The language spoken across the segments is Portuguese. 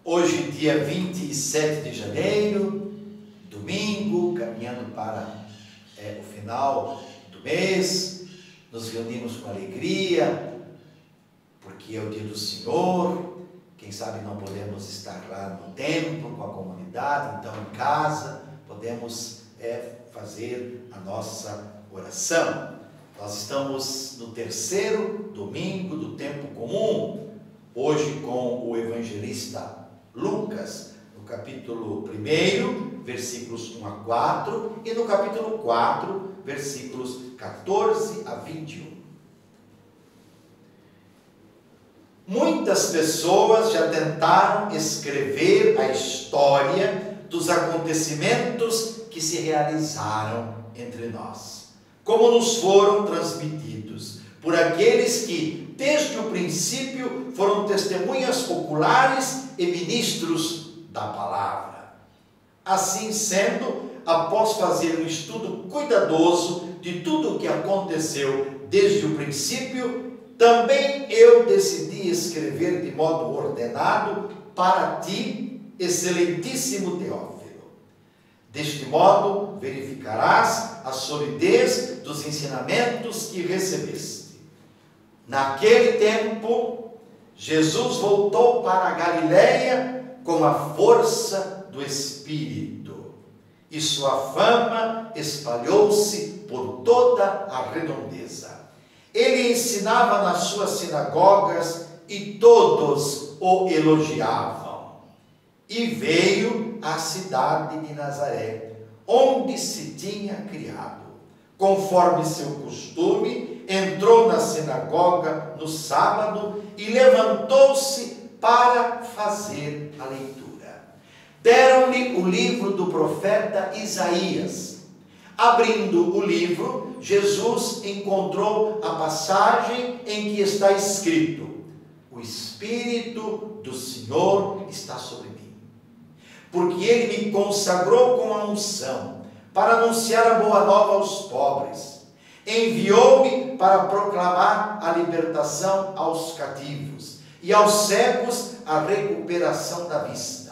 Hoje, dia 27 de janeiro, domingo, caminhando para o final do mês, nos reunimos com alegria, porque é o dia do Senhor. Quem sabe não podemos estar lá no templo, com a comunidade, então em casa podemos fazer a nossa oração. Nós estamos no terceiro domingo do tempo comum, hoje com o evangelista Lucas, no capítulo 1, versículos 1 a 4, e no capítulo 4, versículos 14 a 21. Muitas pessoas já tentaram escrever a história dos acontecimentos que se realizaram entre nós, como nos foram transmitidos por aqueles que, desde o princípio, foram testemunhas oculares e ministros da palavra. Assim sendo, após fazer um estudo cuidadoso de tudo o que aconteceu desde o princípio, também eu decidi escrever de modo ordenado para ti, excelentíssimo Teófilo. Deste modo, verificarás a solidez dos ensinamentos que recebeste. Naquele tempo, Jesus voltou para a Galileia com a força do Espírito, e sua fama espalhou-se por toda a redondeza. Ele ensinava nas suas sinagogas e todos o elogiavam. E veio à cidade de Nazaré, onde se tinha criado. Conforme seu costume, entrou na sinagoga no sábado e levantou-se para fazer a leitura. Deram-lhe o livro do profeta Isaías. Abrindo o livro, Jesus encontrou a passagem em que está escrito: o Espírito do Senhor está sobre mim, porque Ele me consagrou com a unção para anunciar a boa nova aos pobres. Enviou-me para proclamar a libertação aos cativos e aos cegos a recuperação da vista,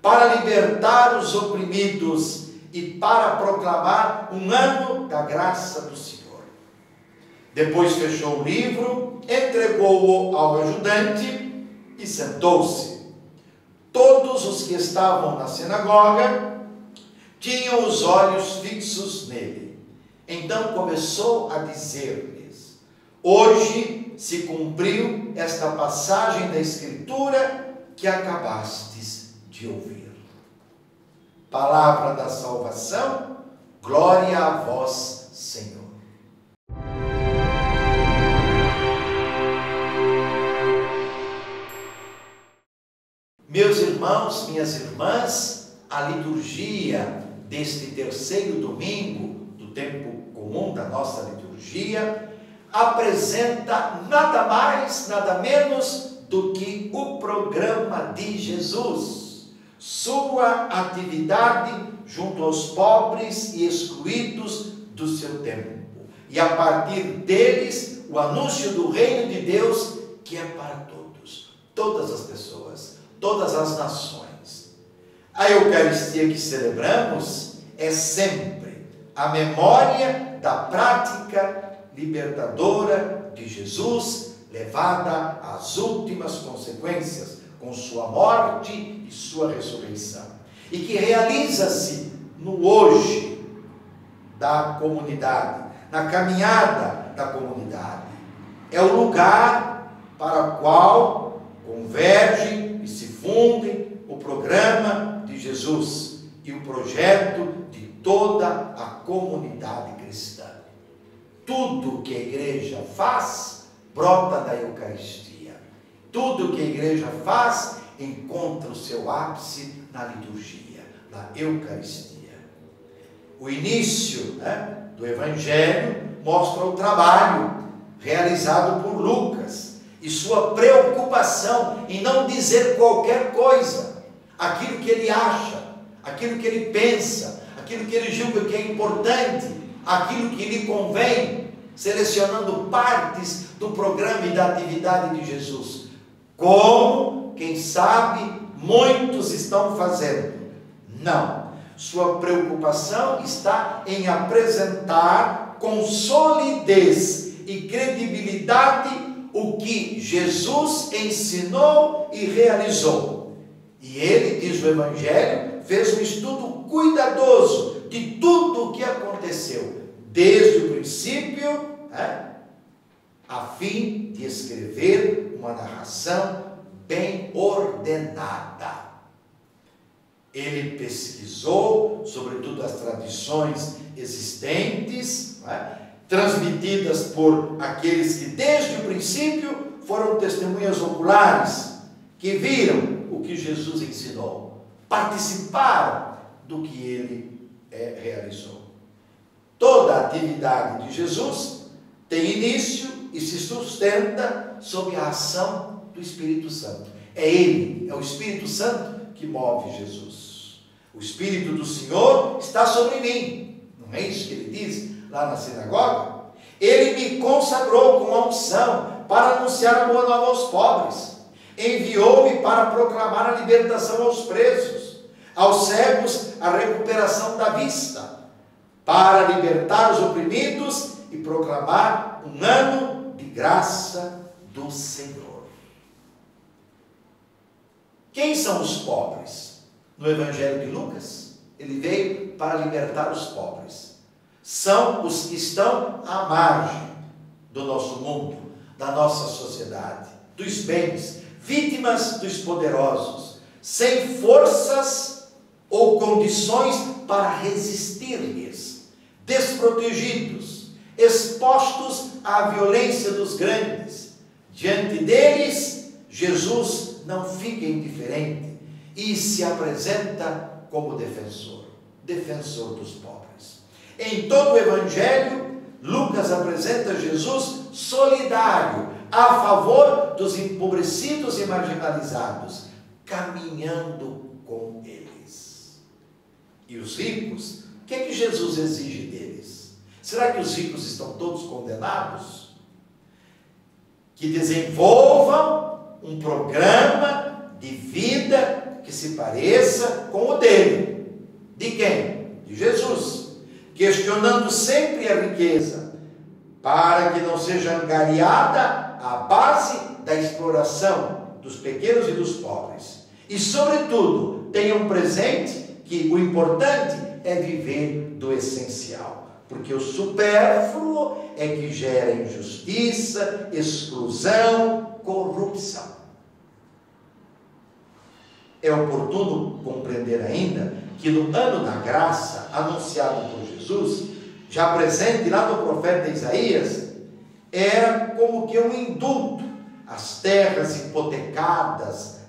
para libertar os oprimidos e para proclamar um ano da graça do Senhor. Depois fechou o livro, entregou-o ao ajudante e sentou-se. Todos os que estavam na sinagoga tinham os olhos fixos nele. Então começou a dizer-lhes: hoje se cumpriu esta passagem da Escritura que acabastes de ouvir. Palavra da salvação, glória a vós, Senhor. Meus irmãos, minhas irmãs, a liturgia deste terceiro domingo do tempo comum da nossa liturgia apresenta nada mais, nada menos do que o programa de Jesus, sua atividade junto aos pobres e excluídos do seu tempo, e a partir deles o anúncio do reino de Deus, que é para todos, todas as pessoas, todas as nações. A Eucaristia que celebramos é sempre a memória da prática libertadora de Jesus, levada às últimas consequências com sua morte e sua ressurreição, e que realiza-se no hoje da comunidade, na caminhada da comunidade. É o lugar para o qual convergem e se fundem o programa de Jesus e o projeto de toda a comunidade cristã. Tudo que a igreja faz brota da Eucaristia. Tudo que a igreja faz encontra o seu ápice na liturgia, na Eucaristia. O início do Evangelho mostra o trabalho realizado por Lucas e sua preocupação em não dizer qualquer coisa, aquilo que ele acha, aquilo que ele pensa, aquilo que ele julga que é importante, aquilo que lhe convém, selecionando partes do programa e da atividade de Jesus, como, quem sabe, muitos estão fazendo. Não. Sua preocupação está em apresentar com solidez e credibilidade o que Jesus ensinou e realizou. E ele, diz o Evangelho, fez um estudo cuidadoso de tudo o que aconteceu, desde o princípio, a fim de escrever uma narração bem ordenada. Ele pesquisou, sobretudo, as tradições existentes, transmitidas por aqueles que desde o princípio foram testemunhas oculares, que viram o que Jesus ensinou, participaram do que ele realizou. Toda a atividade de Jesus tem início e se sustenta sob a ação do Espírito Santo. É Ele, é o Espírito Santo que move Jesus. O Espírito do Senhor está sobre mim. Não é isso que ele diz lá na sinagoga? Ele me consagrou com a unção para anunciar a boa nova aos pobres. Enviou-me para proclamar a libertação aos presos, aos cegos a recuperação da vista, para libertar os oprimidos e proclamar um ano de graça do Senhor. Quem são os pobres? No Evangelho de Lucas, ele veio para libertar os pobres. São os que estão à margem do nosso mundo, da nossa sociedade, dos bens, vítimas dos poderosos, sem forças ou condições para resistir-lhes, desprotegidos, expostos à violência dos grandes. Diante deles, Jesus não fica indiferente e se apresenta como defensor dos pobres. Em todo o Evangelho, Lucas apresenta Jesus solidário, a favor dos empobrecidos e marginalizados, caminhando com eles. E os ricos, o que é que Jesus exige deles? Será que os ricos estão todos condenados? Que desenvolvam um programa de vida que se pareça com o dele. De quem? De Jesus. Questionando sempre a riqueza, para que não seja angariada a base da exploração dos pequenos e dos pobres. E, sobretudo, tenham presente que o importante é viver do essencial, porque o supérfluo é que gera injustiça, exclusão, corrupção. É oportuno compreender ainda que no ano da graça, anunciado por Jesus, já presente lá no profeta Isaías, era como que um indulto. As terras hipotecadas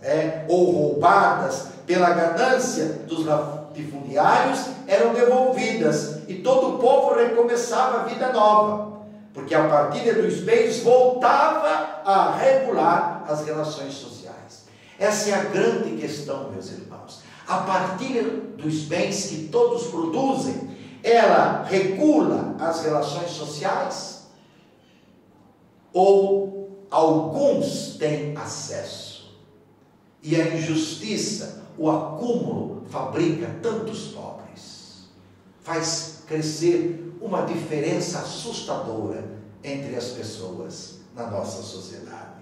ou roubadas pela ganância dos latifundiários eram devolvidas e todo o povo recomeçava a vida nova, porque a partilha dos bens voltava a regular as relações sociais. Essa é a grande questão, meus irmãos. A partilha dos bens que todos produzem, ela regula as relações sociais? Ou alguns têm acesso? E a injustiça, o acúmulo, fabrica tantos pobres. Faz crescer uma diferença assustadora entre as pessoas na nossa sociedade.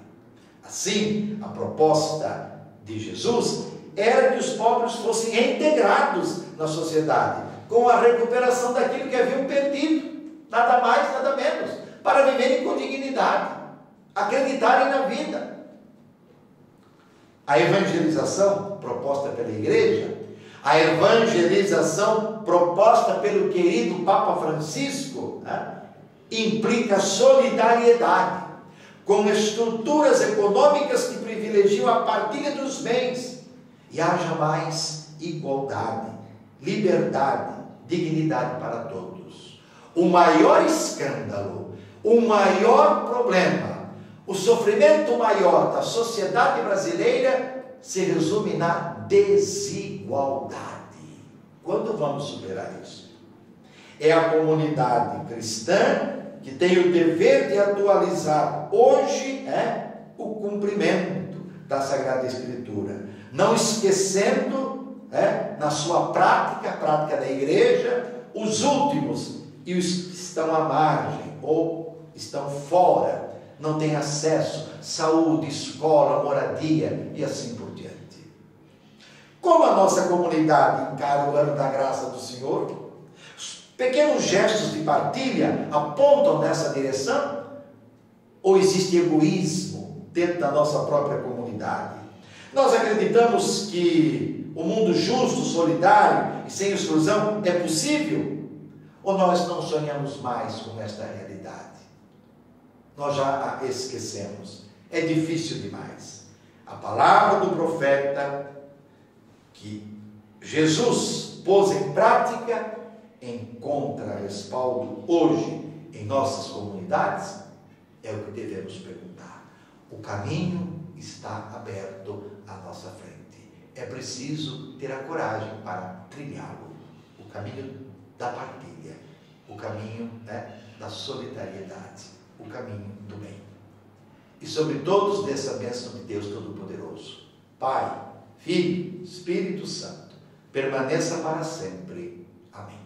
Assim, a proposta de Jesus era que os pobres fossem reintegrados na sociedade, com a recuperação daquilo que haviam perdido, nada mais, nada menos, para viverem com dignidade, acreditarem na vida. A evangelização proposta pela igreja, a evangelização proposta pelo querido Papa Francisco, implica solidariedade, com estruturas econômicas que privilegiam a partilha dos bens, e haja mais igualdade, liberdade, dignidade para todos. O maior escândalo, o maior problema, o sofrimento maior da sociedade brasileira se resume na desigualdade. Quando vamos superar isso? É a comunidade cristã que tem o dever de atualizar hoje o cumprimento da Sagrada Escritura, não esquecendo, na sua prática, a prática da igreja, os últimos e os que estão à margem ou estão fora, não têm acesso, saúde, escola, moradia e assim por diante. Como a nossa comunidade encara o ano da graça do Senhor? Os pequenos gestos de partilha apontam nessa direção? Ou existe egoísmo dentro da nossa própria comunidade? Nós acreditamos que o mundo justo, solidário e sem exclusão é possível? Ou nós não sonhamos mais com esta realidade? Nós já a esquecemos. É difícil demais. A palavra do profeta que Jesus pôs em prática encontra respaldo hoje em nossas comunidades? É o que devemos perguntar. O caminho está aberto à nossa frente. É preciso ter a coragem para trilhá-lo. O caminho da partilha, o caminho da solidariedade, o caminho do bem. E sobre todos dessa bênção de Deus Todo-Poderoso, Pai, Filho, Espírito Santo, permaneça para sempre. Amém.